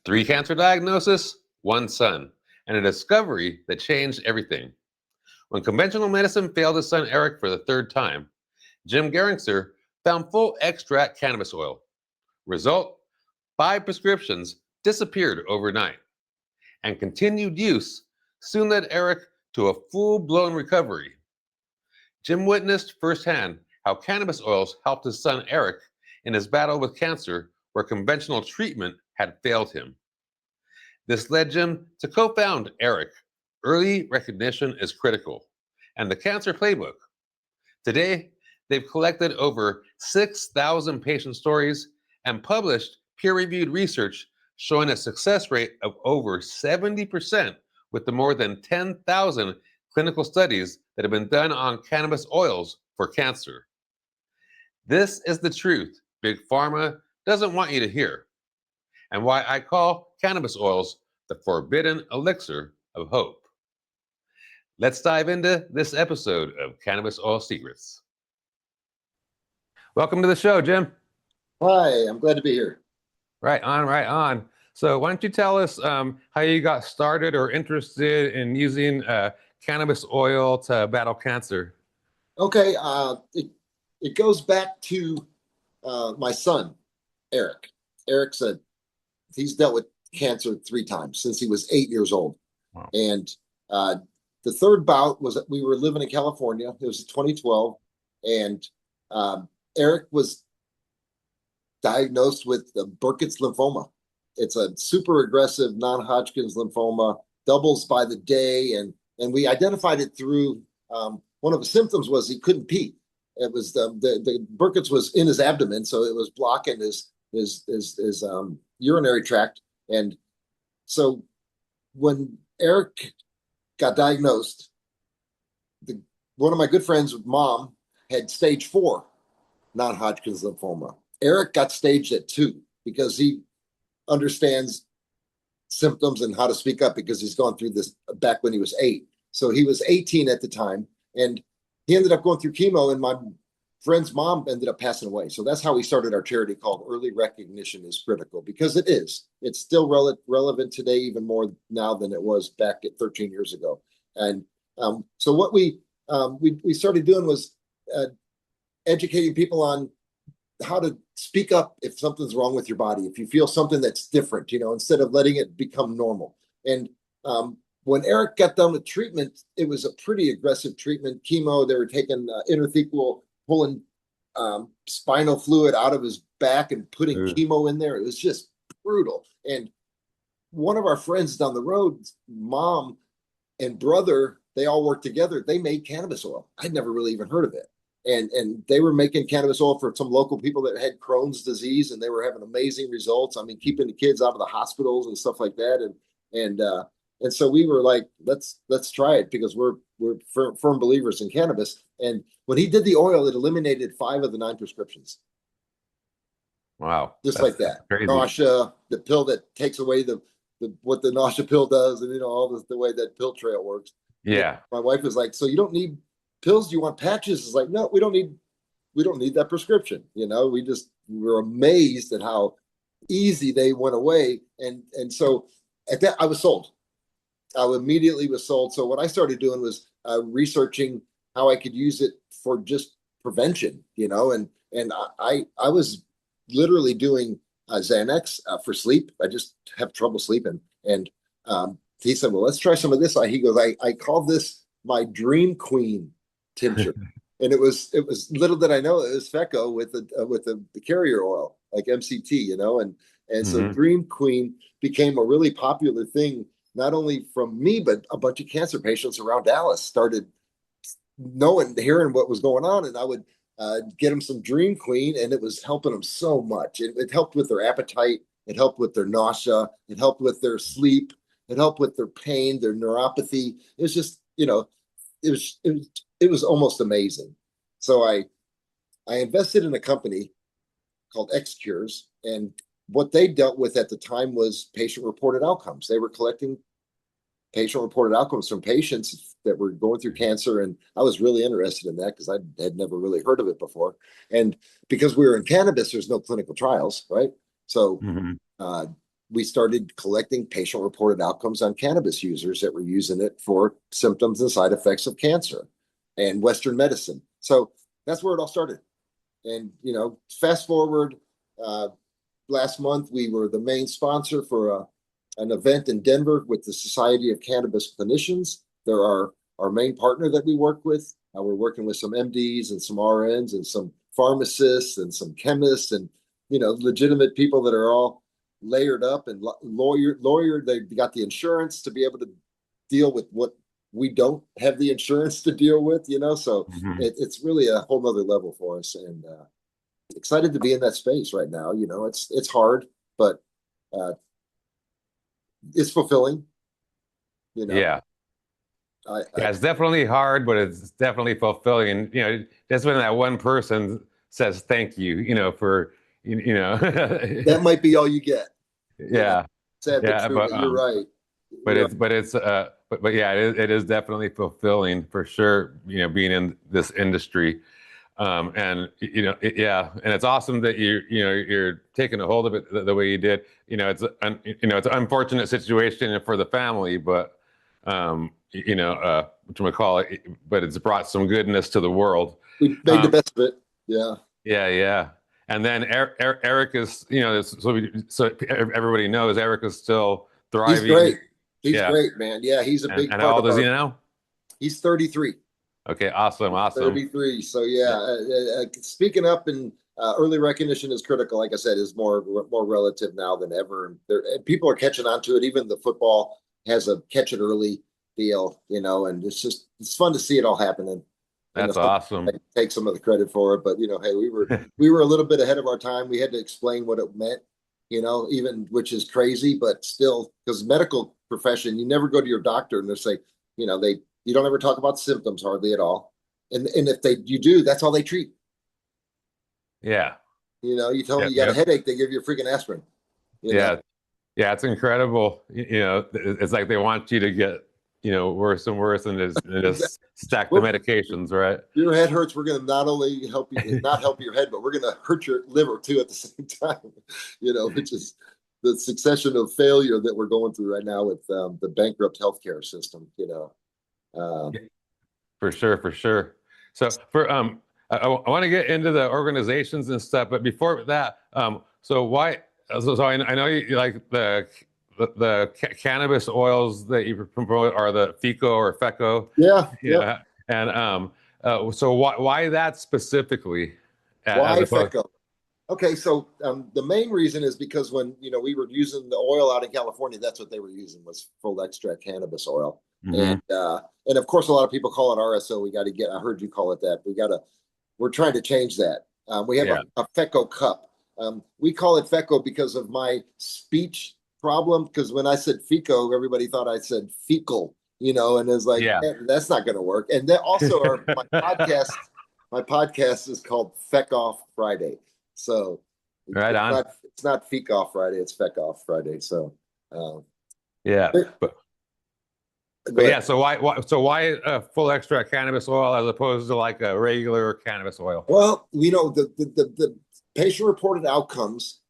3 cancer diagnoses, 1 son, and a discovery that changed everything. When conventional medicine failed his son Eric for the 3rd time, Jim Geringser found full extract cannabis oil. Result: 5 prescriptions disappeared overnight, and continued use soon led Eric to a full-blown recovery. Jim witnessed firsthand how cannabis oils helped his son Eric in his battle with cancer where conventional treatment had failed him. This led Jim to co-found Eric. Early recognition is critical, and the Cancer Playbook. Today, they've collected over 6,000 patient stories and published peer-reviewed research showing a success rate of over 70% with the more than 10,000 clinical studies that have been done on cannabis oils for cancer. This is the truth Big Pharma doesn't want you to hear, and why I call cannabis oils the forbidden elixir of hope. Let's dive into this episode of Cannabis Oil Secrets. Welcome to the show, Jim. Hi, I'm glad to be here. Right on, right on. So why don't you tell us how you got started or interested in using cannabis oil to battle cancer? Okay, it goes back to my son, Eric. Eric said he's dealt with cancer 3 times since he was 8 years old. Wow. And the 3rd bout was we were living in California. It was 2012. And Eric was diagnosed with Burkitt's lymphoma. It's a super aggressive non-Hodgkin's lymphoma, doubles by the day. And we identified it through one of the symptoms was he couldn't pee. It was the Burkitt's was in his abdomen, so it was blocking his urinary tract. And so when Eric got diagnosed, one of my good friends' mom had stage 4 non-Hodgkin's lymphoma. Eric got staged at 2 because he understands symptoms and how to speak up because he's gone through this back when he was 8. So he was 18 at the time, and he ended up going through chemo, and my friend's mom ended up passing away. So that's how we started our charity called Early Recognition is Critical, because it is. It's still relevant today, even more now than it was back at 13 years ago. And so what we started doing was educating people on how to speak up if something's wrong with your body, if you feel something that's different, instead of letting it become normal. And when Eric got done with treatment, it was a pretty aggressive treatment. Chemo, they were taking intrathecal, pulling spinal fluid out of his back and putting chemo in there. It was just brutal. And one of our friends down the road, mom and brother, they all worked together. They made cannabis oil. I'd never really even heard of it. And they were making cannabis oil for some local people that had Crohn's disease, and they were having amazing results. I mean, keeping the kids out of the hospitals and stuff like that. And so we were like, let's try it, because we're firm believers in cannabis. And when he did the oil, it eliminated 5 of the 9 prescriptions. Wow. Just like that. Crazy. Nausea, the pill that takes away what the nausea pill does, and all the way that pill trail works. Yeah. And my wife was like, so you don't need pills? Do you want patches? It's like, no, we don't need that prescription. We were amazed at how easy they went away. And so at that, I was sold. I immediately was sold. So what I started doing was researching how I could use it for just prevention, and I was literally doing Xanax for sleep. I just have trouble sleeping. And he said, well, let's try some of this. He goes, I call this my Dream Queen tincture. And it was little did I know it was FECO with the carrier oil, like MCT, and so Dream Queen became a really popular thing, not only from me, but a bunch of cancer patients around Dallas started hearing what was going on. And I would get them some Dream Queen, and it was helping them so much. It helped with their appetite. It helped with their nausea. It helped with their sleep. It helped with their pain, their neuropathy. It was just, it was almost amazing. So I invested in a company called XCures, and what they dealt with at the time was patient-reported outcomes. They were collecting patient-reported outcomes from patients that were going through cancer, and I was really interested in that because I had never really heard of it before. And because we were in cannabis, there's no clinical trials, right? So we started collecting patient-reported outcomes on cannabis users that were using it for symptoms and side effects of cancer and Western medicine. So that's where it all started. And, fast forward, last month, we were the main sponsor for an event in Denver with the Society of Cannabis Clinicians. They're our main partner that we work with. We're working with some MDs and some RNs and some pharmacists and some chemists and, legitimate people that are all layered up and lawyer. They got the insurance to be able to deal with what we don't have the insurance to deal with, so it's really a whole nother level for us, and excited to be in that space right now. It's hard, but it's fulfilling. Yeah. Yeah, it's definitely hard, but it's definitely fulfilling. Just when that one person says thank you, for that might be all you get. Yeah. Sad but Yeah, true, but you're right. But yeah, it is definitely fulfilling for sure, being in this industry. And and it's awesome that you're taking a hold of it the way you did. It's it's an unfortunate situation for the family, but but it's brought some goodness to the world. We made the best of it. Yeah. Yeah. And then Eric is, so everybody knows Eric is still thriving. He's great. He's great, man. Yeah, he's a big and part how old of is he now? He's 33. Okay, awesome. 33. So speaking up and early recognition is critical. Like I said, is more relative now than ever. And people are catching on to it. Even the football has a catch it early deal, and it's fun to see it all happening. That's awesome. I take some of the credit for it, but hey, we were a little bit ahead of our time. We had to explain what it meant, even, which is crazy, but still, because medical profession, you never go to your doctor and they say, you don't ever talk about symptoms hardly at all. And if you do, that's all they treat. Yeah. You tell them you got a headache, they give you a freaking aspirin. Yeah. It's incredible. It's like they want you to get, worse and worse and just stack the medications, right? Your head hurts. We're going to not only help you, not help your head, but we're going to hurt your liver too at the same time, which is the succession of failure that we're going through right now with the bankrupt healthcare system, For sure. So I want to get into the organizations and stuff, but before that, so I know you like the cannabis oils that you promote are the FECO or FECO. Yeah. And so why that specifically? Why FECO? Okay, so the main reason is because when we were using the oil out in California, that's what they were using was full extract cannabis oil, and of course a lot of people call it RSO. We got to get. I heard you call it that. We're trying to change that. We have a FECO cup. We call it FECO because of my speech problem. Because when I said FECO, everybody thought I said fecal, and it's like, that's not going to work. And then also my podcast is called Feck Off Friday. So it's not Feck Off Friday, it's Feck Off Friday. So so why full extract cannabis oil as opposed to like a regular cannabis oil? Well, the patient reported outcomes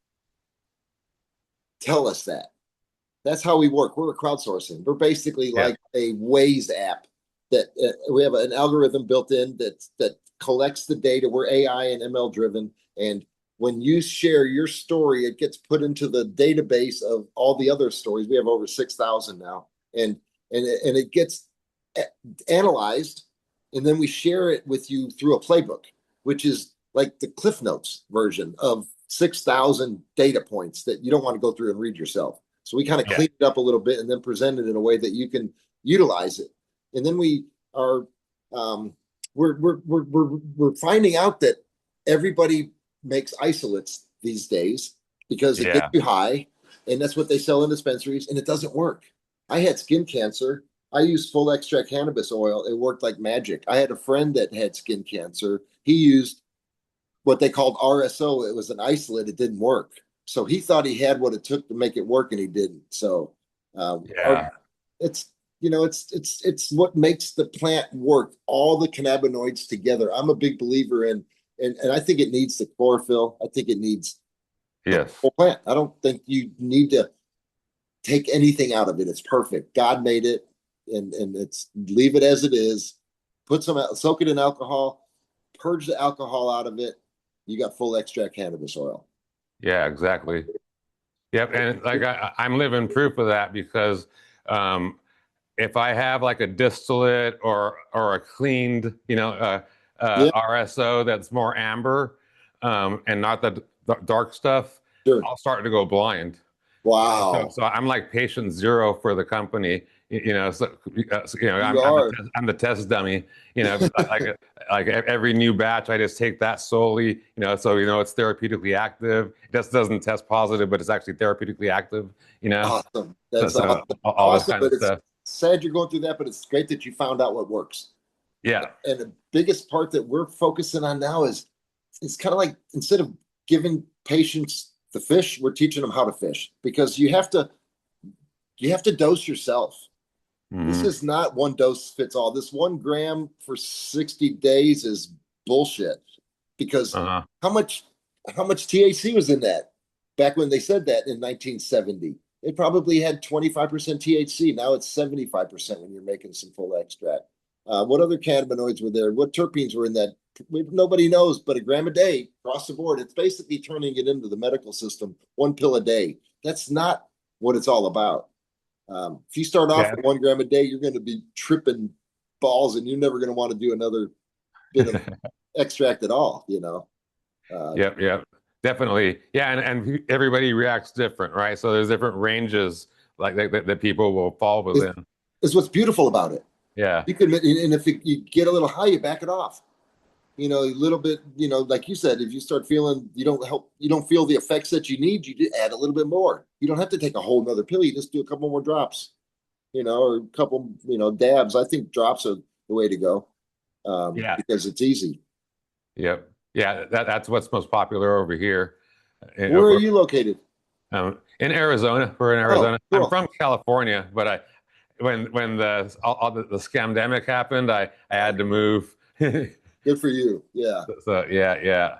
tell us that. That's how we work. We're crowdsourcing. We're basically like a Waze app that we have an algorithm built in that collects the data. We're AI and ML driven, and when you share your story, it gets put into the database of all the other stories. We have over 6,000 now, and it gets analyzed, and then we share it with you through a playbook, which is like the Cliff Notes version of 6,000 data points that you don't want to go through and read yourself. So we kind of clean it up a little bit and then present it in a way that you can utilize it. And then we are we're finding out that everybody makes isolates these days because it gets you high, and that's what they sell in dispensaries, and it doesn't work. I had skin cancer. I used full extract cannabis oil. It worked like magic. I had a friend that had skin cancer. He used what they called RSO. It was an isolate. It didn't work. So he thought he had what it took to make it work, and he didn't. So it's what makes the plant work. All the cannabinoids together. I'm a big believer in, and I think it needs the chlorophyll. I think it needs the whole plant. I don't think you need to take anything out of it. It's perfect. God made it, and it's leave it as it is. Put some soak it in alcohol, purge the alcohol out of it. You got full extract cannabis oil. Yeah, exactly. Yep, and like I'm living proof of that because um, if I have like a distillate or a cleaned, Yeah, RSO that's more amber, and not the dark stuff, sure. I'll start to go blind. So, Wow, so I'm like patient zero for the company, you are. I'm the test dummy, like every new batch, I just take that solely, so it's therapeutically active. It just doesn't test positive, but it's actually therapeutically active, Awesome. so, That's awesome. so all this Awesome, kind but of it's stuff. sad you're going through that, but it's great that you found out what works. Yeah, And the biggest part that we're focusing on now is it's kind of like instead of giving patients the fish, we're teaching them how to fish because you have to dose yourself. This hmm is not one dose fits all. This 1 gram for 60 days is bullshit because uh-huh. how much how much THC was in that back when they said that in 1970? It probably had 25% THC. Now it's 75% when you're making some full extract. What other cannabinoids were there? What terpenes were in that? Nobody knows, but a gram a day across the board. It's basically turning it into the medical system, 1 pill a day. That's not what it's all about. If you start off Yeah. with 1 gram a day, you're going to be tripping balls, and you're never going to want to do another bit of extract at all. Yep, yep, definitely. Yeah, and everybody reacts different, right? So there's different ranges like that people will fall Is, within. is what's beautiful about it. Yeah, You can, and if you get a little high, you back it off. A little bit. Like you said, if you start feeling you don't feel the effects that you need, you add a little bit more. You don't have to take a whole nother pill. You just do a couple more drops, or a couple, dabs. I think drops are the way to go yeah, because it's easy. yep, yeah. That's what's most popular over here. Where are you located? In Arizona, we're in Oh, Arizona. I'm cool. from California, but when the scamdemic happened, I had to move. Good for you. Yeah. So yeah, yeah.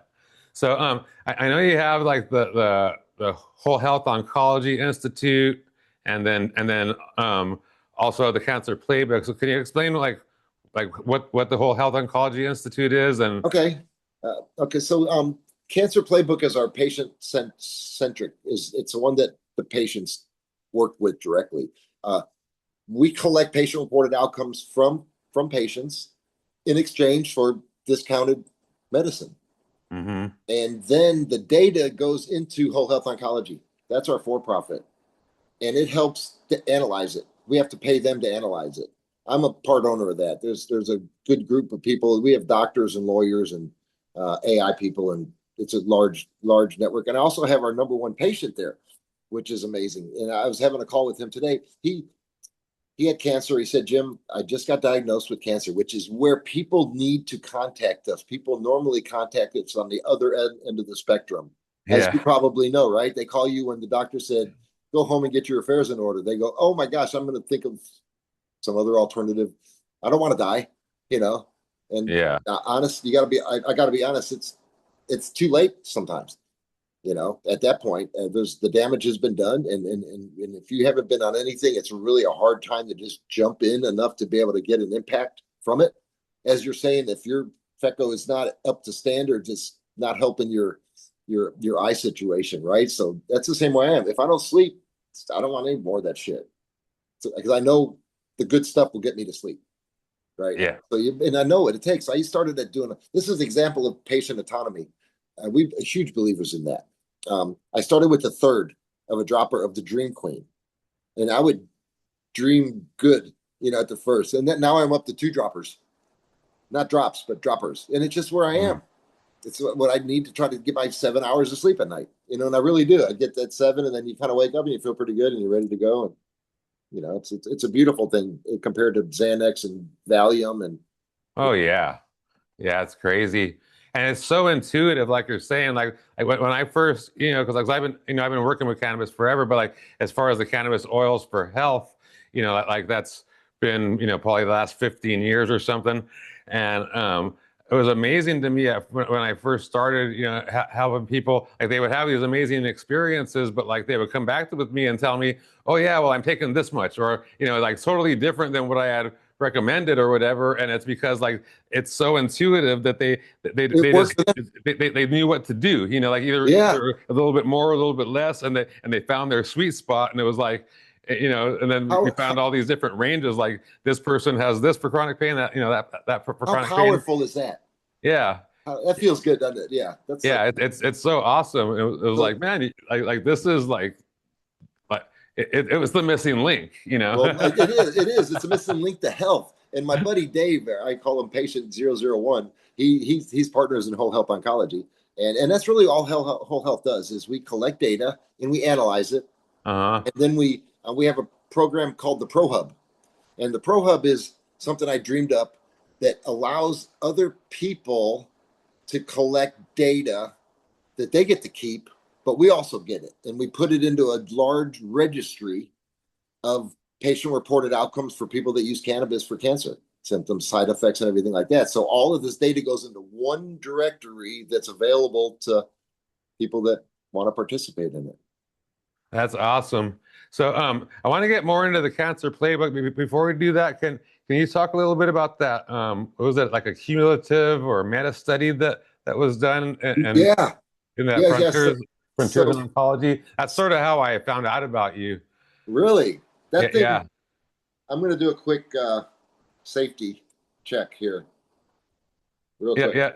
So I know you have like the Whole Health Oncology Institute, and then also the Cancer Playbook. So can you explain like what the Whole Health Oncology Institute is and Okay. Okay. So, Cancer Playbook is our patient centric. It's the one that the patients work with directly. Uh, we collect patient reported outcomes from patients in exchange for discounted medicine, hmm and then the data goes into Whole Health Oncology. That's our for profit, and it helps to analyze it. We have to pay them to analyze it. I'm a part owner of that. There's a good group of people. We have doctors and lawyers and AI people, and it's a large network. And I also have our number one patient there, which is amazing. And I was having a call with him today. He had cancer. He said, Jim, I just got diagnosed with cancer, which is where people need to contact us. People normally contact us on the other end of the spectrum, as you yeah, probably know, right? They call you when the doctor said, go home and get your affairs in order. They go, oh my gosh, I'm going to think of some other alternative. I don't want to die, you know. And yeah, honest, you got to be. I got to be honest. It's too late sometimes. At that point, there's the damage has been done, and if you haven't been on anything, it's really a hard time to just jump in enough to be able to get an impact from it. As you're saying, if your FECO is not up to standards, it's not helping your eye situation, right? So that's the same way I am. If I don't sleep, I don't want any more of that shit. Because I know the good stuff will get me to sleep, right? yeah, So and I know what it takes. I started at doing this is an example of patient autonomy. We are huge believers in that. I started with a third of a dropper of the Dream Queen, and I would dream good, at the first, and then now I'm up to 2 droppers, not drops, but droppers, and it's just where I mhm, am. It's what I need to try to get my 7 hours of sleep at night, and I really do. I get that 7, and then you kind of wake up and you feel pretty good, and you're ready to go. And it's a beautiful thing compared to Xanax and Valium and oh yeah, yeah. It's crazy, and it's so intuitive, like you're saying. Like when I first, because I've been working with cannabis forever, but like as far as the cannabis oils for health, like that's been probably the last 15 years or something, and it was amazing to me when I first started, helping people. Like they would have these amazing experiences, but like they would come back with me and tell me, "Oh yeah, well I'm taking this much," or like totally different than what I had recommended or whatever. And it's because like it's so intuitive that It they worked just for them. they knew what to do. Like Yeah. either a little bit more, or a little bit less, and they found their sweet spot, and it was like. And then we How, found all these different ranges. Like this person has this for chronic pain, that for how chronic pain. powerful is that? Yeah, That feels good, doesn't it? Yeah. That's like, yeah, it's so awesome. It was so, like, man, like this is like it was the missing link, well, it is. It is. It's a missing link to health. And my buddy Dave, I call him Patient 001. He's partners in Whole Health Oncology, and that's really all Whole Health does is we collect data and we analyze it, Uh-huh. and then we have a program called the Pro Hub, and the Pro Hub is something I dreamed up that allows other people to collect data that they get to keep, but we also get it, and we put it into a large registry of patient-reported outcomes for people that use cannabis for cancer symptoms, side effects, and everything like that. So all of this data goes into one directory that's available to people that want to participate in it. That's awesome. So I want to get more into the Cancer Playbook. Before we do that, can you talk a little bit about that? What was it, like a cumulative or meta study that was done and Yeah, in that yeah. frontiers So in oncology? That's sort of how I found out about you. really, Yeah, that thing. yeah, I'm going to do a quick safety check here, real yeah, quick. yeah.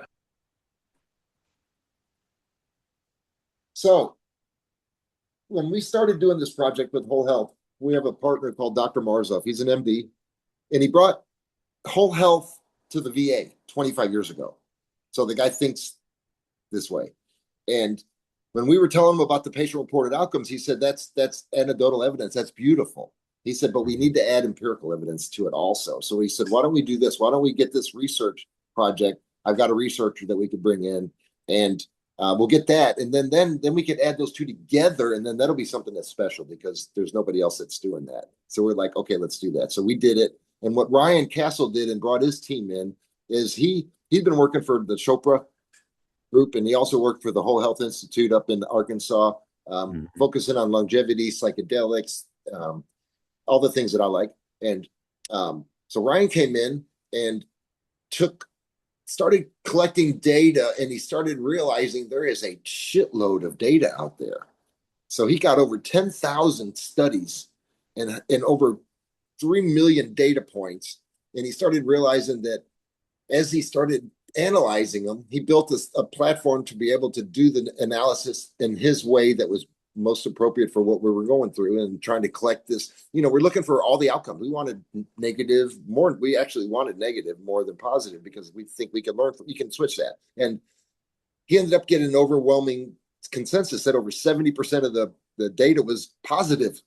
So when we started doing this project with Whole Health, we have a partner called Dr. Marzoff. He's an MD, and he brought Whole Health to the VA 25 years ago. So the guy thinks this way. And when we were telling him about the patient-reported outcomes, he said, that's anecdotal evidence. That's beautiful. He said, but we need to add empirical evidence to it also. So he said, why don't we do this? Why don't we get this research project? I've got a researcher that we could bring in, and we'll get that. And then we could add those two together, and then that'll be something that's special because there's nobody else that's doing that. So we're like, okay, let's do that. So we did it. And what Ryan Castle did and brought his team in is he'd been working for the Chopra group, and he also worked for the Whole Health Institute up in Arkansas, Mhm. focusing on longevity, psychedelics, all the things that I like. And so Ryan came in and started collecting data, and he started realizing there is a shitload of data out there. So he got over 10,000 studies and over 3 million data points. And he started realizing that as he started analyzing them, he built a platform to be able to do the analysis in his way that was most appropriate for what we were going through and trying to collect this. We're looking for all the outcomes. We wanted negative more. We actually wanted negative more than positive because we think we can learn from, you can switch that. And he ended up getting an overwhelming consensus that over 70% of the data was positive,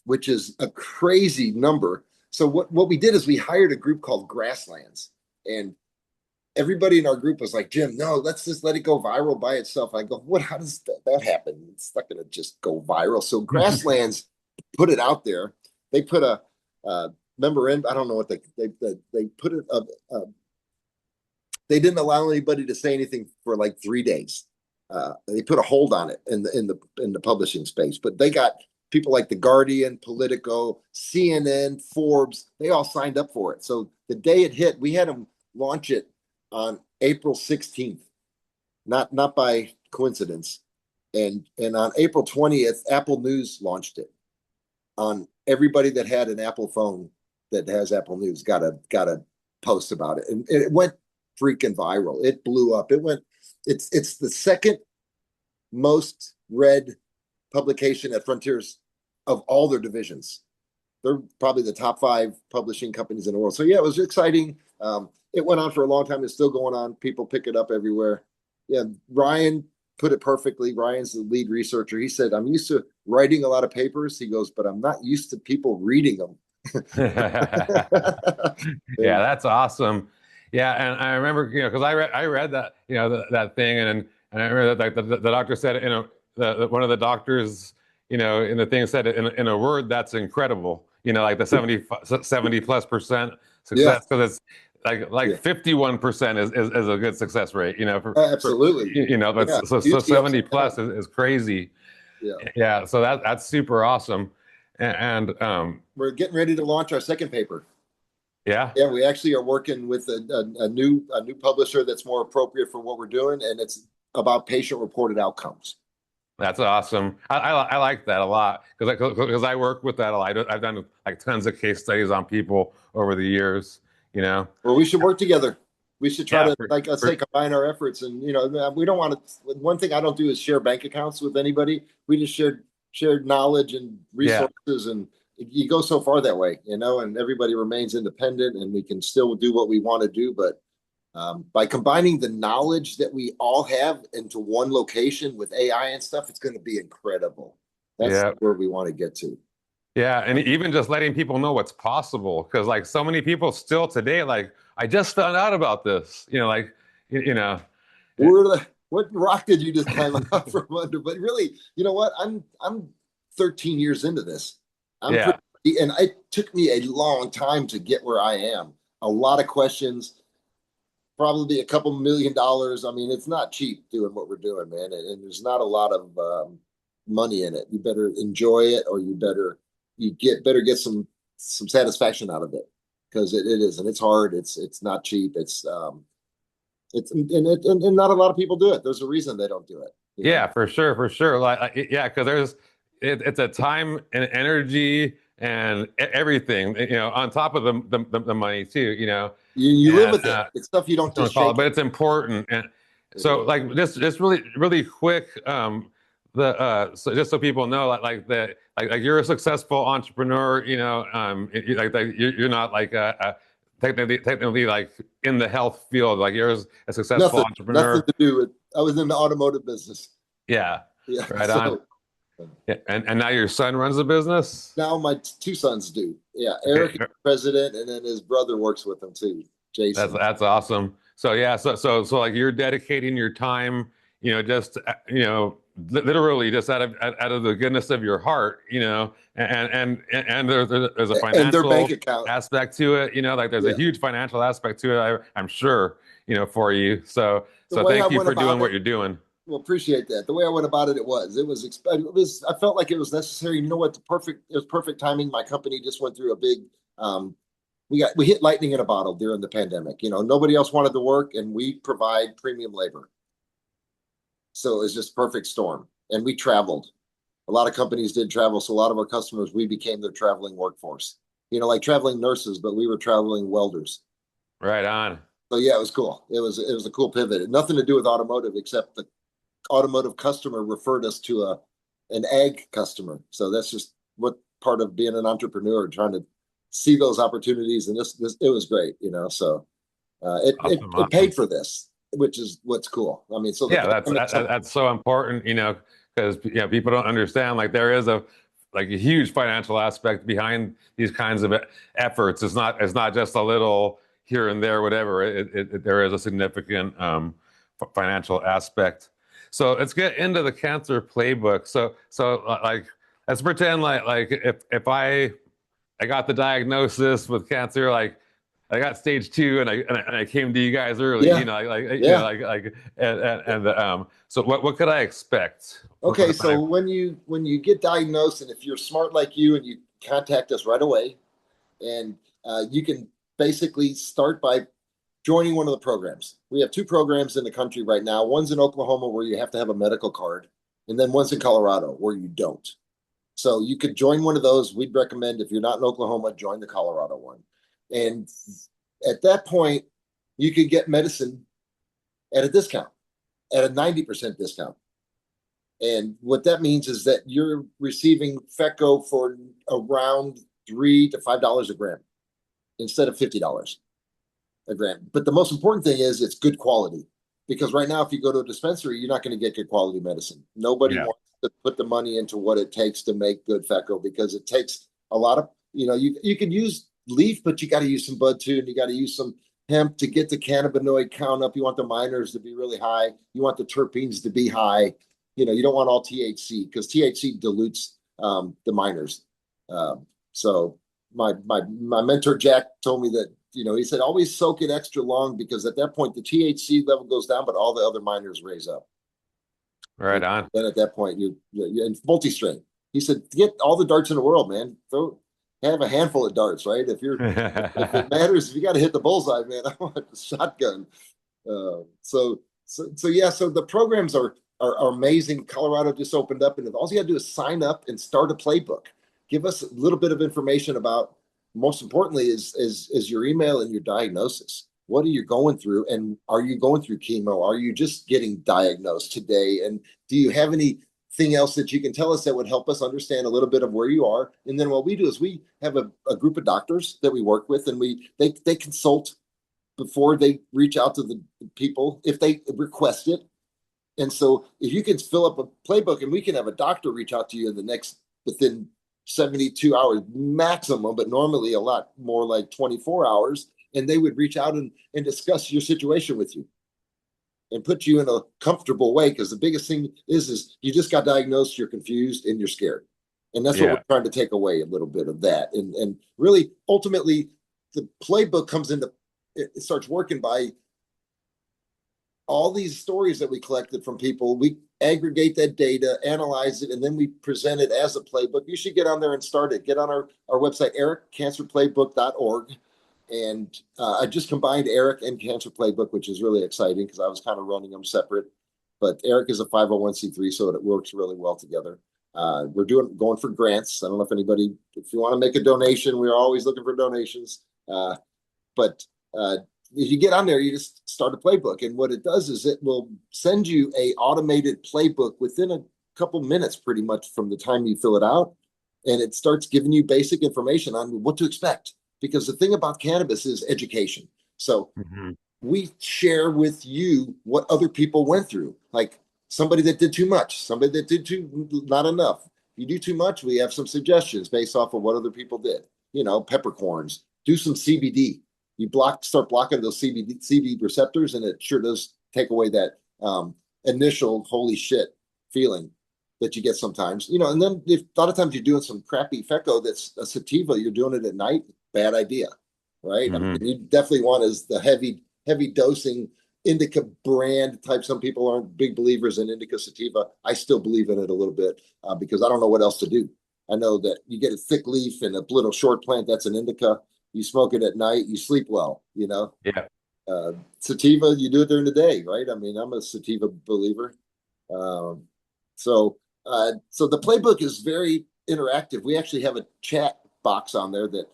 which is a crazy number. So what we did is we hired a group called Grasslands, and everybody in our group was like, Jim, no, let's just let it go viral by itself. I go, what? How does that happen? It's not going to just go viral. So Grasslands put it out there. They put a memorandum. I don't know what they put it. They didn't allow anybody to say anything for like 3 days. They put a hold on it in the publishing space, but they got people like the Guardian, Politico, CNN, Forbes. They all signed up for it. So the day it hit, we had them launch it on April 16th, not by coincidence. And on April 20th, Apple News launched it. On everybody that had an Apple phone that has Apple News got a post about it. And it went freaking viral. It blew up. It's the second most read publication at Frontiers of all their divisions. They're probably the top 5 publishing companies in the world. So yeah, it was exciting. It went on for a long time. It's still going on. People pick it up everywhere. Yeah, Ryan put it perfectly. Ryan's the lead researcher. He said, I'm used to writing a lot of papers. He goes, but I'm not used to people reading them. Yeah, And that's awesome. Yeah, and I remember, because I read that, that thing, and I remember that like the doctor said, one of the doctors, in the thing said in a word, that's incredible. Like the 70 plus percent yeah, success, because like Yeah. 51% is a good success rate, Absolutely. but Yeah. so Usually 70 upside plus down. is crazy. Yeah. Yeah, so that's super awesome. And We're getting ready to launch our second paper. yeah, Yeah, we actually are working with a new publisher that's more appropriate for what we're doing, and it's about patient-reported outcomes. that's awesome. I like that a lot because I work with that a lot. I've done like tons of case studies on people over the years, you know. Well, we should work together. We should try Yeah, to, like I say, combine our efforts. And we don't want to. One thing I don't do is share bank accounts with anybody. We just shared knowledge and yeah, resources, and you go so far that way, and everybody remains independent, and we can still do what we want to do. But by combining the knowledge that we all have into one location with AI and stuff, it's going to be incredible. That's yeah. where we want to get to. Yeah, and even just letting people know what's possible, because like so many people still today, like I just found out about this, What rock did you just climb out from under? But really, you know what? I'm 13 years into this. I'm yeah, pretty, and it took me a long time to get where I am. A lot of questions, probably a couple $1 million. I mean, it's not cheap doing what we're doing, man, and there's not a lot of money in it. You better enjoy it, or better get some satisfaction out of it, because it is, and it's hard. It's not cheap. And not a lot of people do it. There's a reason they don't do it. yeah, for sure, for sure. Yeah, because it's a time and energy and everything, on top of the money too, You live and with it. It's stuff you don't don't just call it, shake. but it's important. And It so, is. like, just really quick, so just so people know, like that, like you're a successful entrepreneur, like you're not like technically like in the health field, like you're a successful Nothing entrepreneur. to do with. I was in the automotive business. Yeah, Yeah. right on. So Yeah, and now your son runs the business. now my two sons do. Yeah. Eric is Okay, president, and then his brother works with him too, Jason. that's awesome. So yeah, so like you're dedicating your time, just literally just out of the goodness of your heart, and there's a And their bank financial account. aspect to it, like there's a Yeah. huge financial aspect to it. I'm sure, for you. So The so way I thank you went for doing about what it, you're doing. well, appreciate that. The way I went about it, I felt like it was necessary. You know what? It was perfect timing. My company just went through a big, um, we hit lightning in a bottle during the pandemic. Nobody else wanted to work, and we provide premium labor. So it was just perfect storm. And we traveled. A lot of companies did travel. So a lot of our customers, we became their traveling workforce. Like traveling nurses, but we were traveling welders. Right on. So yeah, it was cool. It was a cool pivot. Nothing to do with automotive, except the automotive customer referred us to an ag customer. So that's just what part of being an entrepreneur, trying to see those opportunities. And this it was great, So Awesome, it awesome. paid for this, which is what's cool. I mean, so the Yeah, pandemic, that's so important, because people don't understand like there is a huge financial aspect behind these kinds of efforts. It's not just a little here and there, whatever. There is a significant financial aspect. So let's get into the cancer playbook. So like let's pretend like if I got the diagnosis with cancer, like I got stage 2, and I came to you guys early, yeah, yeah. so what could I expect? Okay, so when you get diagnosed, and if you're smart like you, and you contact us right away, and you can basically start by joining one of the programs. We have two programs in the country right now. One's in Oklahoma, where you have to have a medical card, and then one's in Colorado, where you don't. So you could join one of those. We'd recommend, if you're not in Oklahoma, join the Colorado one. And at that point, you could get medicine at a discount, at a 90% discount. And what that means is that you're receiving FECO for around $3 to $5 a gram instead of $50 a gram. But the most important thing is it's good quality, because right now, if you go to a dispensary, you're not going to get good quality medicine. Nobody Yeah, wants to put the money into what it takes to make good FECO, because it takes a lot of, you can use leaf, but you got to use some bud too, and you got to use some hemp to get the cannabinoid count up. You want the minors to be really high. You want the terpenes to be high. You don't want all THC, because THC dilutes the minors. So my mentor Jack told me that he said always soak it extra long because at that point the THC level goes down, but all the other minors raise up. Right on. Then at that point you're in multi-strain. He said, get all the darts in the world, man. Have a handful of darts, right? If it matters, if you got to hit the bullseye, man, I want the shotgun. So the programs are amazing. Colorado just opened up, and all you got to do is sign up and start a playbook. Give us a little bit of information about. Most importantly, is your email and your diagnosis. What are you going through, and are you going through chemo? Are you just getting diagnosed today? And do you have anything else that you can tell us that would help us understand a little bit of where you are? And then what we do is we have a group of doctors that we work with, and they consult before they reach out to the people if they request it. And so if you can fill up a playbook and we can have a doctor reach out to you within 72 hours maximum, but normally a lot more like 24 hours, and they would reach out and discuss your situation with you and put you in a comfortable way. Because the biggest thing is you just got diagnosed, you're confused, and you're scared. And that's what we're trying to take away a little bit of that. And really, ultimately, the playbook it starts working by all these stories that we collected from people. We aggregate that data, analyze it, and then we present it as a playbook. You should get on there and start it. Get on our website, cancerplaybook.org. And I just combined Eric and Cancer Playbook, which is really exciting because I was kind of running them separate. But Eric is a 501c3, so it works really well together. We're going for grants. I don't know if you want to make a donation, we're always looking for donations. But if you get on there, you just start a playbook. And what it does is it will send you a automated playbook within a couple minutes, pretty much from the time you fill it out. And it starts giving you basic information on what to expect. Because the thing about cannabis is education. So we share with you what other people went through, like somebody that did too much, somebody that did not enough. If you do too much, we have some suggestions based off of what other people did. Peppercorns, do some CBD. You start blocking those CBD receptors, and it sure does take away that initial holy shit feeling that you get sometimes. And then a lot of times you're doing some crappy FECO that's a sativa, you're doing it at night, bad idea, right? I mean, you definitely want is the heavy dosing indica brand type. Some people aren't big believers in indica sativa. I still believe in it a little bit because I don't know what else to do. I know that you get a thick leaf and a little short plant, that's an indica. You smoke it at night, you sleep well, Yeah. Sativa, you do it during the day, right? I mean, I'm a sativa believer. So the playbook is very interactive. We actually have a chat box on there that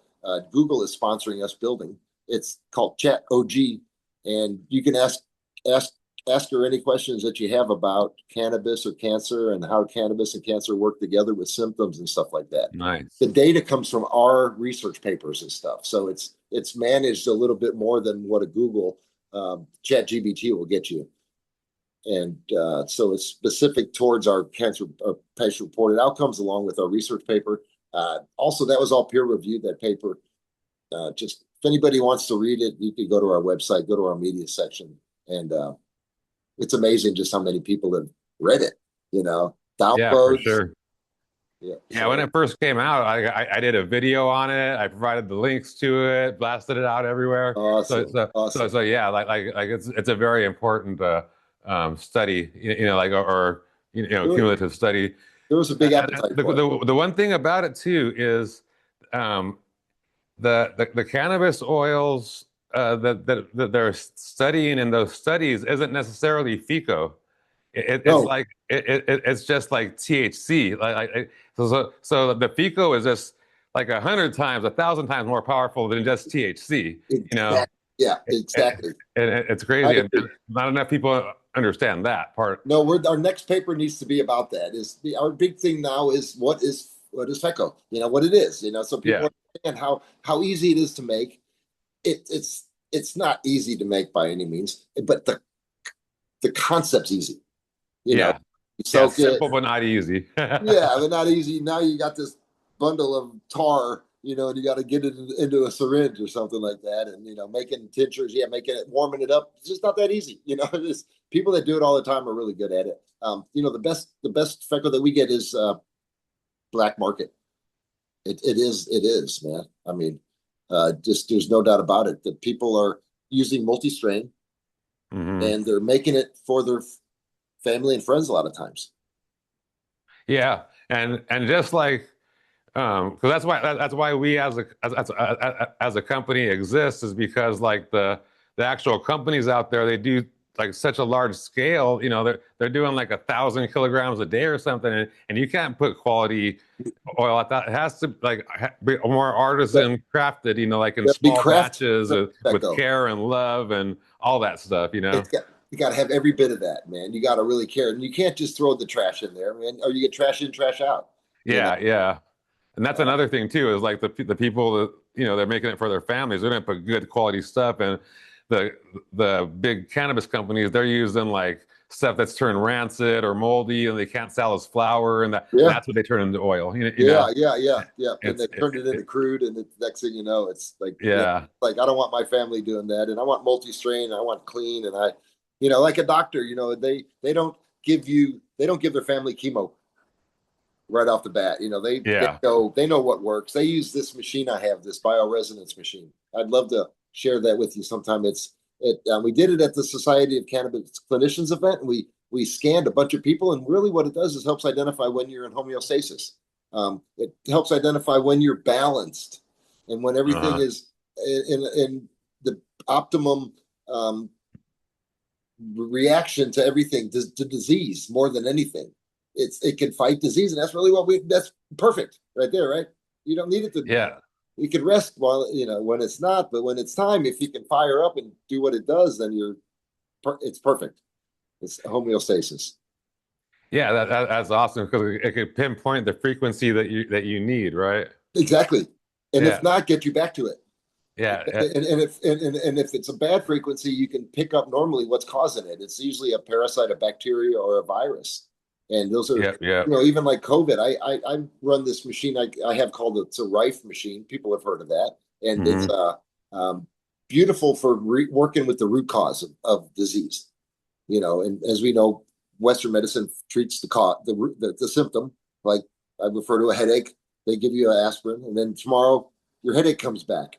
Google is sponsoring us building. It's called Chat OG, and you can ask her any questions that you have about cannabis or cancer and how cannabis and cancer work together with symptoms and stuff like that. Nice. The data comes from our research papers and stuff, so it's managed a little bit more than what a Google Chat GBT will get you. And so it's specific towards our cancer patient-reported outcomes along with our research paper. Also, that was all peer-reviewed, that paper. Just if anybody wants to read it, you can go to our website, go to our media section, and it's amazing just how many people have read it, downloads. Yeah, for sure. Yeah, When it first came out, I did a video on it. I provided the links to it, blasted it out everywhere. Awesome. So yeah, like it's a very important study, cumulative study. There was a big appetite for it. The one thing about it too is the cannabis oils that they're studying in those studies isn't necessarily FECO. It's just like THC. So the FECO is just like 100 times, 1,000 times more powerful than just THC. Exactly. Yeah, exactly. And it's crazy. And not enough people understand that part. No, our next paper needs to be about that. Our big thing now is what is FECO? What it is. So people understand how easy it is to make. It's not easy to make by any means, but the concept's easy. Simple but not easy. Yeah, but not easy. Now you got this bundle of tar, and you got to get it into a syringe or something like that, and making tinctures, warming it up. It's just not that easy. People that do it all the time are really good at it. The best FECO that we get is black market. It is, man. I mean, Just there's no doubt about it that people are using multi-strain Hmm. and they're making it for their family and friends a lot of times. Yeah, and just like because that's why we as a company exist is because like the actual companies out there they do like such a large scale. They're doing like 1,000 kilograms a day or something, and you can't put quality oil at that. It has to like be more But artisan crafted. Like in be small craft batches with Echo. care and love and all that stuff. It's got you got to have every bit of that, man. You got to really care, and you can't just throw the trash in there, man. Or you get trash in, trash out. You know, Yeah, yeah. And that's uh, another thing too, is like the people that they're making it for their families. They're gonna put good quality stuff, and the the big cannabis companies they're using like stuff that's turned rancid or moldy, and they can't sell as flour, and yeah, that's what they turn into oil. yeah. And It's they turned it into crude, and the next thing you know, it's like, yeah, like I don't want my family doing that, and I want multi-strain, I want clean, and like a doctor, they don't give their family chemo right off the bat. yeah. They know what works. They use this machine I have, this bioresonance machine. I'd love to share that with you sometime. We did it at the Society of Cannabis Clinicians event, and we scanned a bunch of people, and really what it does is helps identify when you're in homeostasis. It helps identify when you're balanced and when everything Uh-huh. is in the optimum reaction to everything, to disease more than anything. It can fight disease, and that's really that's perfect right there, right? You don't need it to. Yeah. You can rest while when it's not, but when it's time, if you can fire up and do what it does, then it's perfect. It's homeostasis. Yeah, that's awesome because it could pinpoint the frequency that you need, right? Exactly. And if Yeah, not, get you back to it. yeah, And if it's a bad frequency, you can pick up normally what's causing it. It's usually a parasite, a bacteria, or a virus. And those are, yeah, yeah. even like COVID. I run this machine I have called it's a Rife machine. People have heard of that, and it's Hmm. um, beautiful for working with the root cause of disease. And as we know, Western medicine treats the cause, the symptom. Like I refer to a headache, they give you an aspirin, and then tomorrow your headache comes back.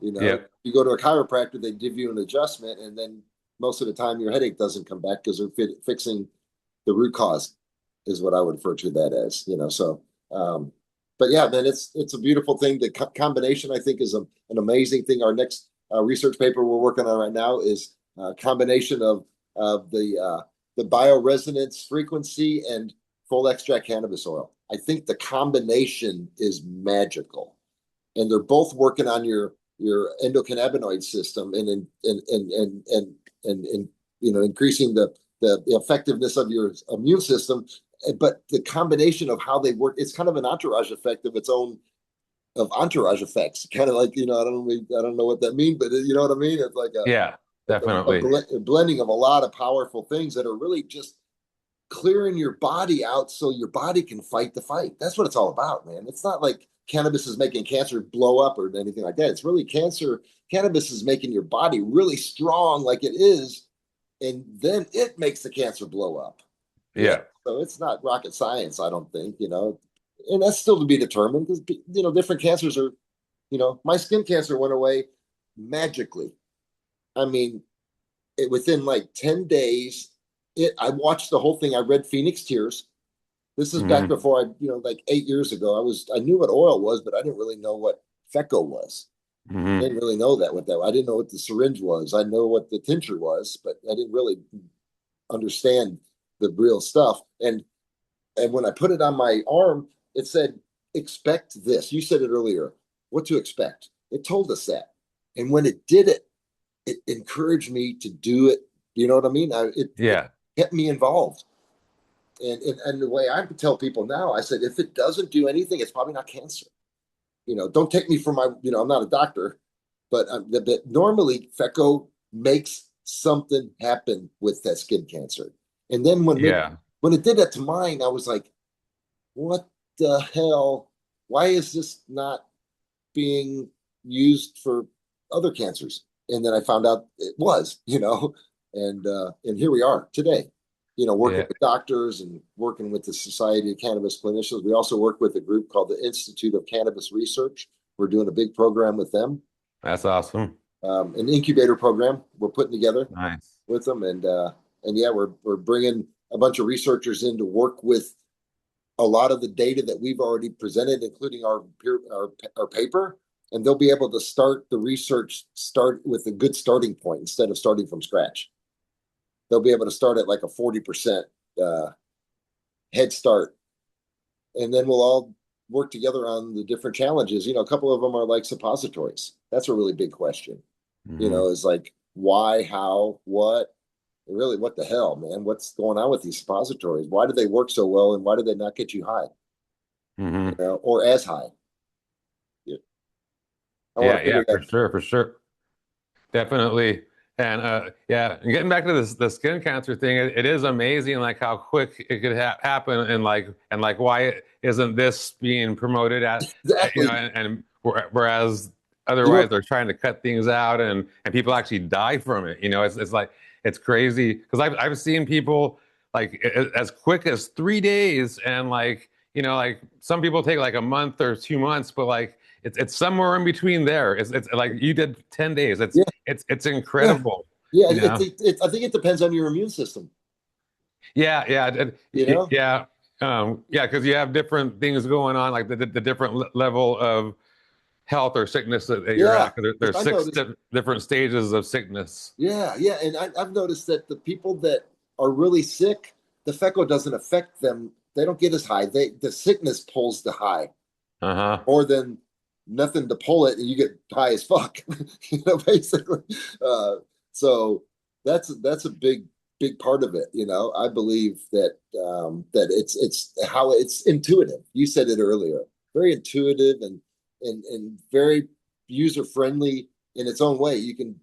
Yeah, You go to a chiropractor, they give you an adjustment, and then most of the time your headache doesn't come back because they're fixing the root cause, is what I would refer to that as. So, but yeah, man, it's a beautiful thing. The combination, I think, is an amazing thing. Our next research paper we're working on right now is a combination of the bioresonance frequency and full extract cannabis oil. I think the combination is magical, and they're both working on your endocannabinoid system and increasing the effectiveness of your immune system. But the combination of how they work, it's kind of an entourage effect of its own, of entourage effects. Kind of like, I don't know what that means, but you know what I mean? It's like yeah, definitely. a blending of a lot of powerful things that are really just clearing your body out so your body can fight the fight. That's what it's all about, man. It's not like cannabis is making cancer blow up or anything like that. It's really cannabis is making your body really strong like it is, and then it makes the cancer blow up. Yeah. Yeah, So it's not rocket science, I don't think. And that's still to be determined because different cancers are, my skin cancer went away magically. I mean, within like 10 days, I watched the whole thing. I read Phoenix Tears. This is back hmm before like 8 years ago. I knew what oil was, but I didn't really know what FECO was. I hmm didn't really know that what that. I didn't know what the syringe was. I know what the tincture was, but I didn't really understand the real stuff. And when I put it on my arm, it said, "Expect this." You said it earlier. What to expect? It told us that. And when it did it, it encouraged me to do it. You know what I mean? It yeah, kept me involved. And the way I tell people now, I said, if it doesn't do anything, it's probably not cancer. Don't take me for I'm not a doctor, but normally FECO makes something happen with that skin cancer. And then yeah, when it did that to mine, I was like, what the hell? Why is this not being used for other cancers? And then I found out it was. And here we are today, working yeah, with doctors and working with the Society of Cannabis Clinicians. We also work with a group called the Institute of Cannabis Research, We're doing a big program with them, That's awesome. an incubator program we're putting together Nice. with them, and yeah, we're bringing a bunch of researchers in to work with a lot of the data that we've already presented, including our paper, and they'll be able to start the research with a good starting point instead of starting from scratch. They'll be able to start at like a 40% head start, and then we'll all work together on the different challenges. A couple of them are like suppositories. That's a really big question. Mm-hmm. Is like why, how, what, really what the hell, man? What's going on with these suppositories? Why do they work so well, and why do they not get you high? Mm-hmm. Or as high? Yeah. I want Yeah, to yeah, figure that. for sure. Definitely. And yeah, and getting back to this the skin cancer thing, it is amazing like how quick it could happen, and like why isn't this being promoted Exactly. and whereas You otherwise know, they're trying to cut things out, and people actually die from it. It's like it's crazy because I've seen people like as quick as 3 days, and like like some people take like a month or 2 months, but like it's somewhere in between there. It's like you did 10 days. yeah, It's yeah, incredible, yeah. you know? I think it depends on your immune system. Yeah, yeah, You know, yeah, yeah, because you have different things going on, like the different level of health or sickness that you're yeah. at. 'Cause Because there's I six noticed, different stages of sickness. yeah, yeah, and I've noticed that the people that are really sick, the FECO doesn't affect them. They don't get as high. The sickness pulls the high Uh-huh. more than nothing to pull it, and you get high as fuck. Basically. Uh, so that's a big part of it. I believe that it's how it's intuitive. You said it earlier, very intuitive and very user friendly in its own way. You can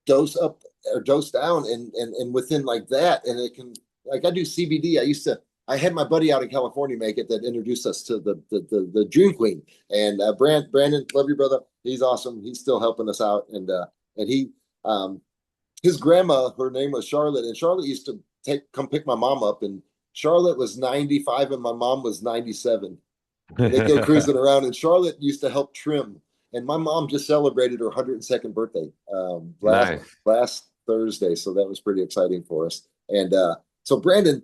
dose up or dose down, and within like that, and it can, like, I do CBD. I had my buddy out in California make it, that introduced us to the Dream Queen, and Brandon, love you, brother. He's awesome. He's still helping us out, and he um his grandma, her name was Charlotte, and Charlotte used to come pick my mom up, and Charlotte was 95 and my mom was 97, and they go cruising around. And Charlotte used to help trim. And my mom just celebrated her 102nd birthday last Nice. last Thursday, so that was pretty exciting for us. And so Brandon,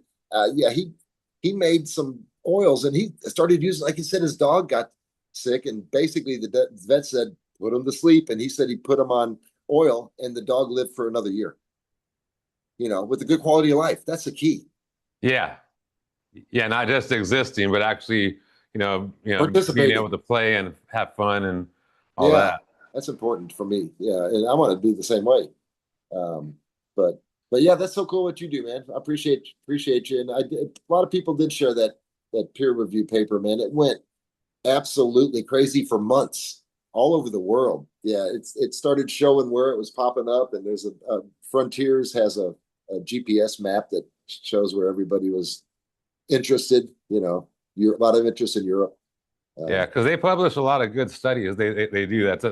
yeah, he made some oils, and he started using. Like he said, his dog got sick, and basically the vet said put him to sleep, and he said he put him on oil, and the dog lived for another year. With a good quality of life. That's the key. Yeah. Yeah, not just existing, but actually, being Participating. able to play and have fun and all Yeah, that. that's important for me. Yeah, and I want to be the same way. Um, but yeah, that's so cool what you do, man. I appreciate you. And a lot of people did share that peer review paper, man. It went absolutely crazy for months all over the world. Yeah, it started showing where it was popping up, and there's a Frontiers has a GPS map that shows where everybody was interested. A lot of interest in Europe. Yeah, Um, because they publish a lot of good studies. They do. That's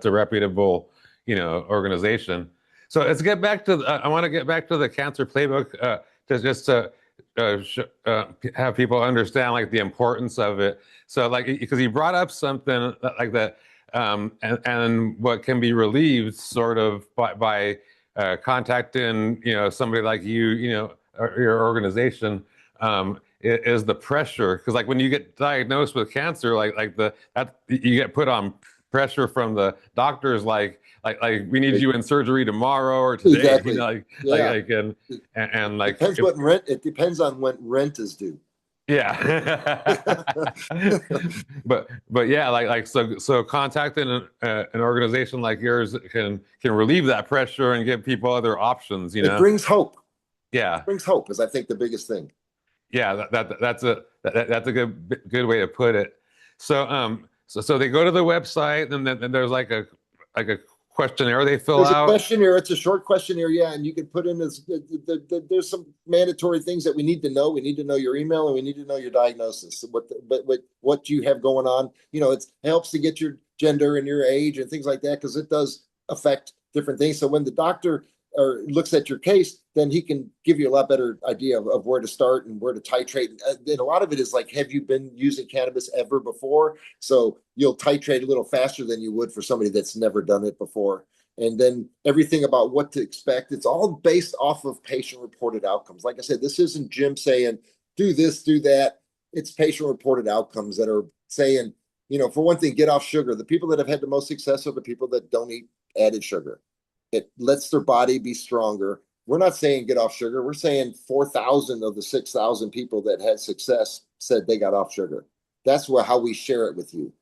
a reputable, organization. So let's get back to. I want to get back to the Cancer Playbook, just to have people understand like the importance of it. So like because you brought up something like that, and what can be relieved sort of by contacting somebody like or your organization. Is the pressure, because like when you get diagnosed with cancer, like that you get put on pressure from the doctors, like we need you in surgery tomorrow or today, exactly. like Yeah. like and like Depends what rent. It depends on when rent is due. yeah. But yeah, so contacting an organization like yours can relieve that pressure and give people other options, It brings hope. Yeah. Brings hope is, I think, the biggest thing. Yeah, that's a good way to put it. So they go to the website, and then there's like a questionnaire they fill There's a out. questionnaire. It's a short questionnaire, yeah, and you can put in this. There's some mandatory things that we need to know. We need to know your email, and we need to know your diagnosis. What you have going on. It helps to get your gender and your age and things like that, because it does affect different things. So when the doctor or looks at your case, then he can give you a lot better idea of where to start and where to titrate. And a lot of it is like, have you been using cannabis ever before? So you'll titrate a little faster than you would for somebody that's never done it before. And then everything about what to expect, it's all based off of patient-reported outcomes. Like I said, this isn't Jim saying, do this, do that. It's patient-reported outcomes that are saying, for one thing, get off sugar. The people that have had the most success are the people that don't eat added sugar. It lets their body be stronger. We're not saying get off sugar. We're saying 4,000 of the 6,000 people that had success said they got off sugar. That's how we share it with you.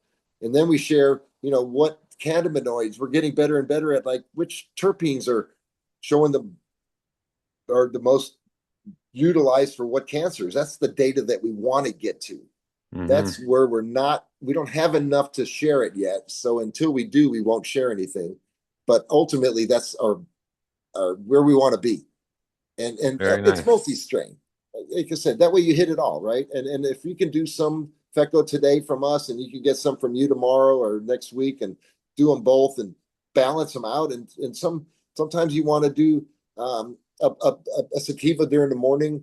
And then we share, what cannabinoids. We're getting better and better at like which terpenes are showing are the most utilized for what cancers. That's the data that we want to get to. Mm-hmm. That's where we don't have enough to share it yet. So until we do, we won't share anything. But ultimately, that's our where we want to be. And nice. It's multi-strain. Like I said, that way you hit it all, right? And if you can do some FECO today from us, and you can get some from you tomorrow or next week, and do them both and balance them out. And sometimes you want to do a sativa during the morning,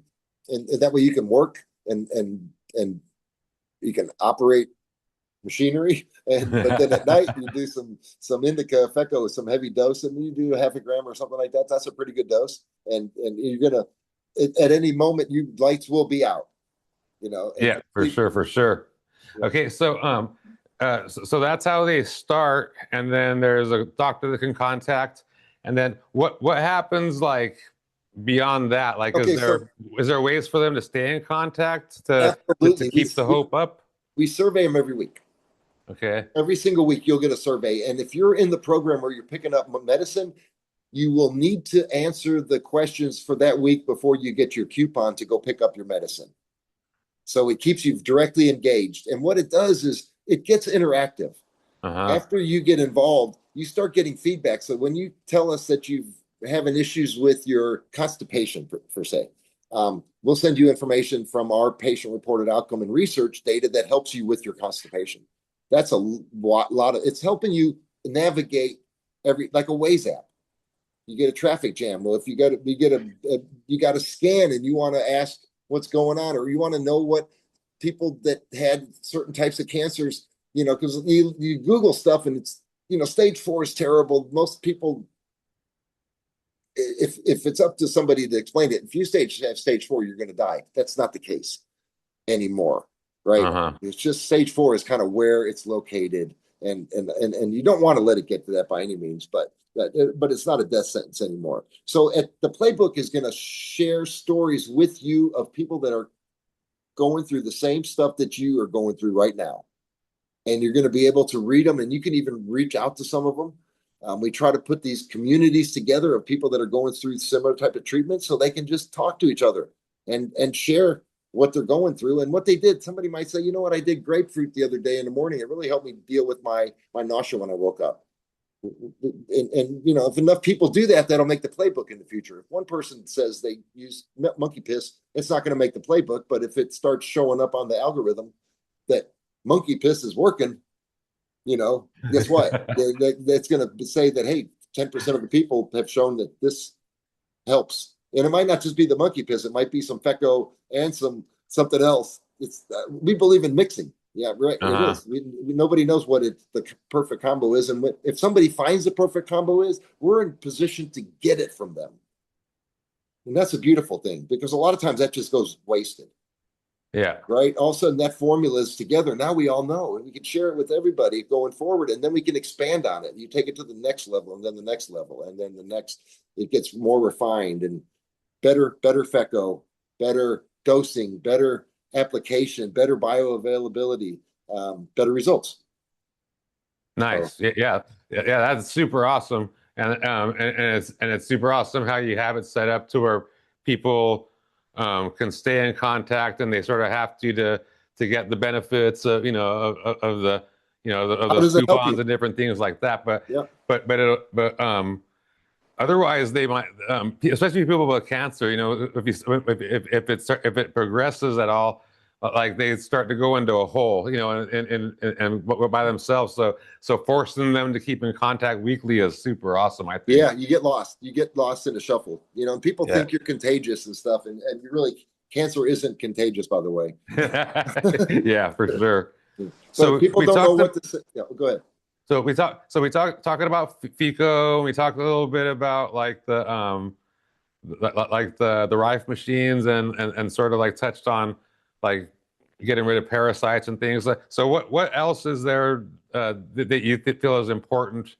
and that way you can work and you can operate machinery, but then at night you do some indica FECO with some heavy dose, and you do a half a gram or something like that. That's a pretty good dose, and you're gonna at any moment lights will be out. Yeah, for sure. Yeah. Okay, so so that's how they start, and then there's a doctor that can contact, and then what happens like beyond that? Like, okay, is there ways for them to stay in contact to keep the hope up? We survey them every week. Okay. Every single week you'll get a survey. And if you're in the program where you're picking up medicine, you will need to answer the questions for that week before you get your coupon to go pick up your medicine. So it keeps you directly engaged. And what it does is it gets interactive. After you get involved, you start getting feedback. So when you tell us that you're having issues with your constipation, per se, we'll send you information from our patient-reported outcome and research data that helps you with your constipation. That's a lot of, it's helping you navigate like a Waze app. You get a traffic jam. Well, if you got a scan and you want to ask what's going on, or you want to know what people that had certain types of cancers, because you Google stuff and it's, stage 4 is terrible. Most people, if it's up to somebody to explain it, if you have stage 4, you're going to die. That's not the case anymore. Right. It's just stage 4 is kind of where it's located, and you don't want to let it get to that by any means, but it's not a death sentence anymore. So the playbook is going to share stories with you of people that are going through the same stuff that you are going through right now, and you're going to be able to read them, and you can even reach out to some of them. We try to put these communities together of people that are going through similar type of treatment, so they can just talk to each other and share what they're going through and what they did. Somebody might say, you know what, I did grapefruit the other day in the morning. It really helped me deal with my nausea when I woke up. And if enough people do that, that'll make the playbook in the future. If one person says they use monkey piss, it's not going to make the playbook. But if it starts showing up on the algorithm that monkey piss is working, guess what? That's going to say that, hey, 10% of the people have shown that this helps. And it might not just be the monkey piss. It might be some FECO and something else. It's we believe in mixing. Yeah, right. It is. Nobody knows what the perfect combo is. And if somebody finds the perfect combo is, we're in position to get it from them. And that's a beautiful thing, because a lot of times that just goes wasted. Yeah. Right. All of a sudden that formula is together. Now we all know, and we can share it with everybody going forward. And then we can expand on it. You take it to the next level, and then the next level, and then the next. It gets more refined and better FECO, better dosing, better application, better bioavailability, better results. Nice. So, yeah. That's super awesome. And it's super awesome how you have it set up to where people can stay in contact, and they sort of have to get the benefits of the those coupons and different things like that. But otherwise, they might, especially people with cancer. If it progresses at all, like they start to go into a hole, and by themselves. So forcing them to keep in contact weekly is super awesome, I think. Yeah, you get lost. You get lost in a shuffle. And people Yeah. think you're contagious and stuff, and you really cancer isn't contagious, by the way. Yeah, for sure. But if So people we don't know talked. what to say, yeah, go ahead. Talking about FECO. We talked a little bit about like the Rife machines and sort of like touched on like getting rid of parasites and things. So what else is there that you feel is important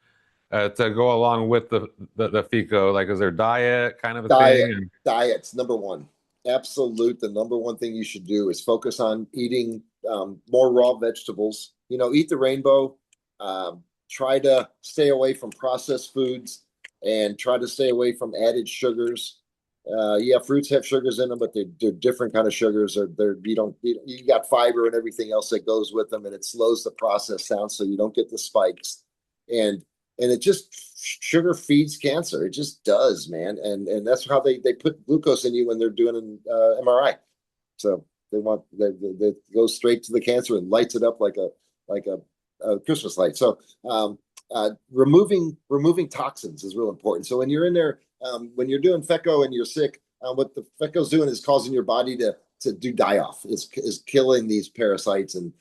to go along with the FECO? Like, is there diet kind of a Diet, thing? diet's number one. Absolute. The number one thing you should do is focus on eating more raw vegetables. Eat the rainbow. Try to stay away from processed foods and try to stay away from added sugars. Yeah, fruits have sugars in them, but they're different kind of sugars. You got fiber and everything else that goes with them, and it slows the process down so you don't get the spikes. And it just sugar feeds cancer. It just does, man. And that's how they put glucose in you when they're doing an MRI. So they go straight to the cancer and lights it up like a Christmas light. So removing toxins is real important. So when you're in there, when you're doing FECO and you're sick, what the FECO's doing is causing your body to do die off. Is killing these parasites and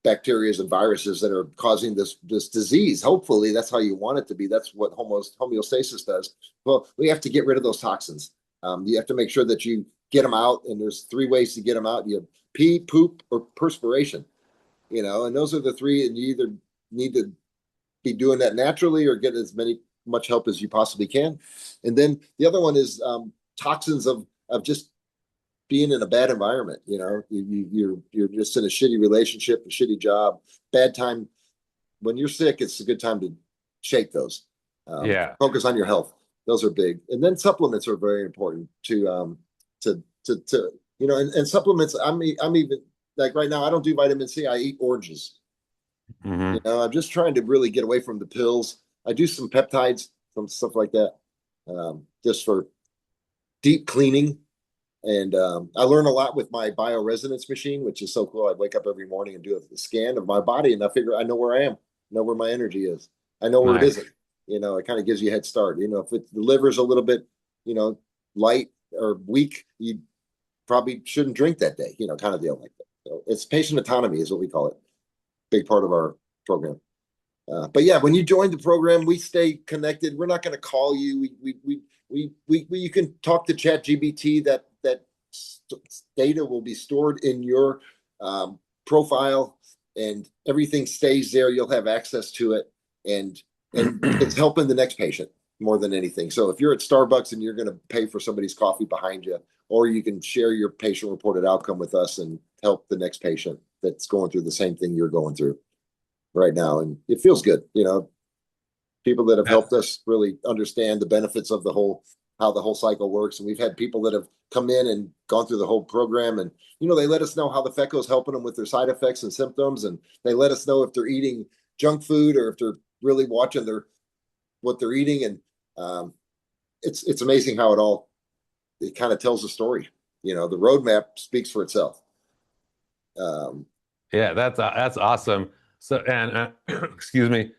bacteria and viruses that are causing this disease. Hopefully, that's how you want it to be. That's what homeostasis does. Well, we have to get rid of those toxins. You have to make sure that you get them out, and there's 3 ways to get them out. You pee, poop, or perspiration. And those are the 3, and you either need to be doing that naturally or get much help as you possibly can. And then the other one is toxins of just being in a bad environment. You're just in a shitty relationship, a shitty job, bad time. When you're sick, it's a good time to shake those. Yeah. Focus on your health. Those are big. And then supplements are very important and supplements. I'm even like right now, I don't do vitamin C. I eat oranges. Hmm. I'm just trying to really get away from the pills. I do some peptides, some stuff like that, just for deep cleaning. And I learn a lot with my bioresonance machine, which is so cool. I wake up every morning and do a scan of my body, and I figure I know where I am, know where my energy is. I know where it Nice. isn't. It kind of gives you a head start. If the liver's a little bit, light or weak, you probably shouldn't drink that day, kind of deal like that. So it's patient autonomy is what we call it. Big part of our program. But yeah, when you join the program, we stay connected. We're not going to call you. You can talk to ChatGPT. That data will be stored in your profile, and everything stays there. You'll have access to it, and it's helping the next patient more than anything. So if you're at Starbucks and you're going to pay for somebody's coffee behind you, or you can share your patient-reported outcome with us and help the next patient that's going through the same thing you're going through right now. And it feels good. People that have helped us really understand the benefits of how the whole cycle works. And we've had people that have come in and gone through the whole program, and they let us know how the FECO is helping them with their side effects and symptoms, and they let us know if they're eating junk food or if they're really watching what they're eating. And it's amazing how it kind of tells a story. The roadmap speaks for itself. Yeah, that's awesome. So and excuse me.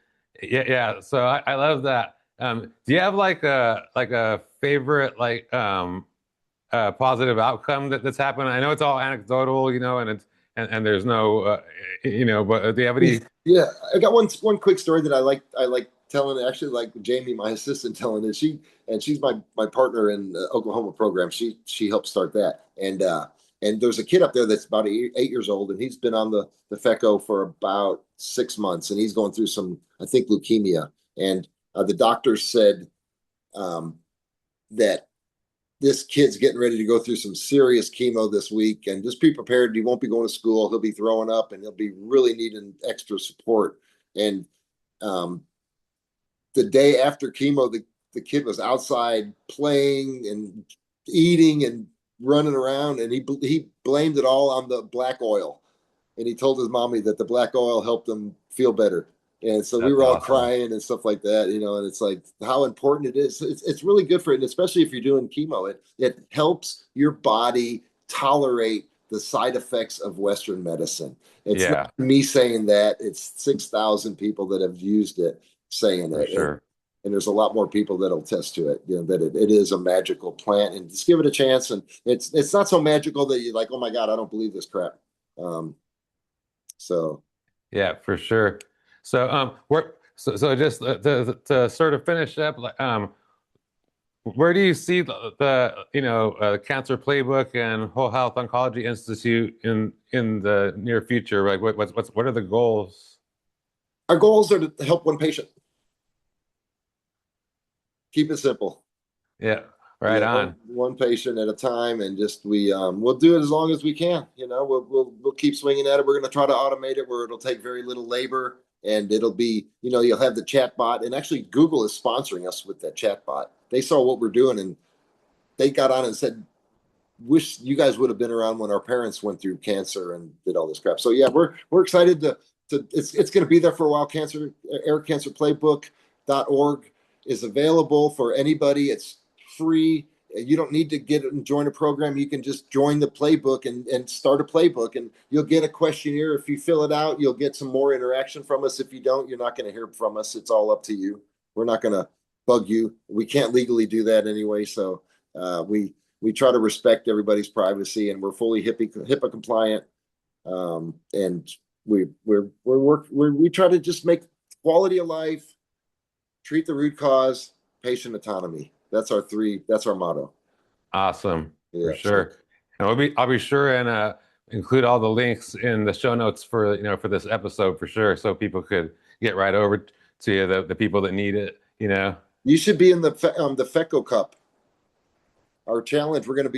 Yeah. So I love that. Do you have like a favorite positive outcome that's happened? I know it's all anecdotal, and there's no but do you have any? Yeah, I got one quick story that I like telling. Actually, like Jamie, my assistant, telling it. She's my partner in the Oklahoma program. She helped start that. And there's a kid up there that's about 8 years old, and he's been on the FECO for about 6 months, and he's going through some, I think, leukemia. And the doctor said that this kid's getting ready to go through some serious chemo this week, and just be prepared. He won't be going to school. He'll be throwing up, and he'll be really needing extra support. And the day after chemo, the kid was outside playing and eating and running around, and he blamed it all on the black oil. And he told his mommy that the black oil helped him feel better. And so we That's were all awesome. crying and stuff like that, and it's like how important it is. It's really good for it, and especially if you're doing chemo. It helps your body tolerate the side effects of Western medicine. It's Yeah, not me saying that. It's 6,000 people that have used it saying for it. sure. And there's a lot more people that'll attest to it, that it is a magical plant, and just give it a chance. And it's not so magical that you're like, oh my God, I don't believe this crap. Um, so Yeah, for sure. So so just to sort of finish up, like, where do you see the Cancer Playbook and Whole Health Oncology Institute in the near future? Like, what are the goals? our goals are to help one patient. Keep it simple. Yeah, right on. One patient at a time, and just we'll do it as long as we can. We'll keep swinging at it. We're going to try to automate it where it'll take very little labor, and it'll be, you'll have the chat bot. And actually, Google is sponsoring us with that chat bot. They saw what we're doing, and they got on and said, wish you guys would have been around when our parents went through cancer and did all this crap. So yeah, we're excited to it's going to be there for a while. Cancerplaybook.org is available for anybody. It's free. You don't need to get and join a program. You can just join the playbook and start a playbook, and you'll get a questionnaire. If you fill it out, you'll get some more interaction from us. If you don't, you're not going to hear from us. It's all up to you. We're not going to bug you. We can't legally do that anyway. So we try to respect everybody's privacy, and we're fully HIPAA compliant. And we try to just make quality of life, treat the root cause, patient autonomy. That's our motto. Awesome, for Yeah. sure. And I'll be sure and include all the links in the show notes for for this episode for sure, so people could get right over to you, the people that need it. You should be in the FECO Cup. Our challenge, we're going to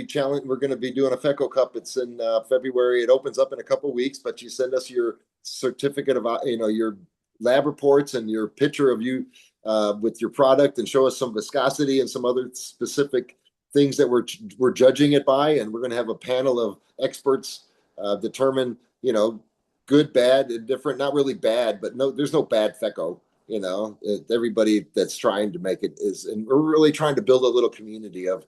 be doing a FECO Cup. It's in February. It opens up in a couple of weeks, but you send us your certificate of your lab reports and your picture of you with your product, and show us some viscosity and some other specific things that we're judging it by. And we're going to have a panel of experts determine good, bad, and different. Not really bad, but there's no bad FECO. Everybody that's trying to make it is, and we're really trying to build a little community of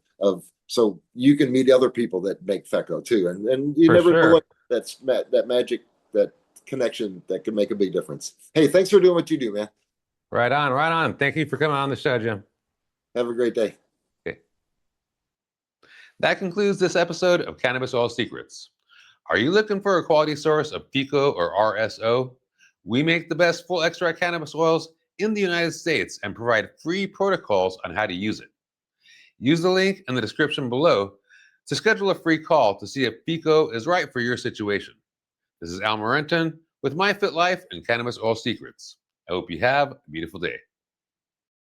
so you can meet other people that make FECO too, and you For never know sure. what that magic, that connection that can make a big difference. Hey, thanks for doing what you do, man. Right on, right on. Thank you for coming on the show, Jim. Have a great day. Okay. That concludes this episode of Cannabis Oil Secrets. Are you looking for a quality source of FECO or RSO? We make the best full extract cannabis oils in the United States and provide free protocols on how to use it. Use the link in the description below to schedule a free call to see if FECO is right for your situation. This is Al Morenton with My Fit Life and Cannabis Oil Secrets. I hope you have a beautiful day.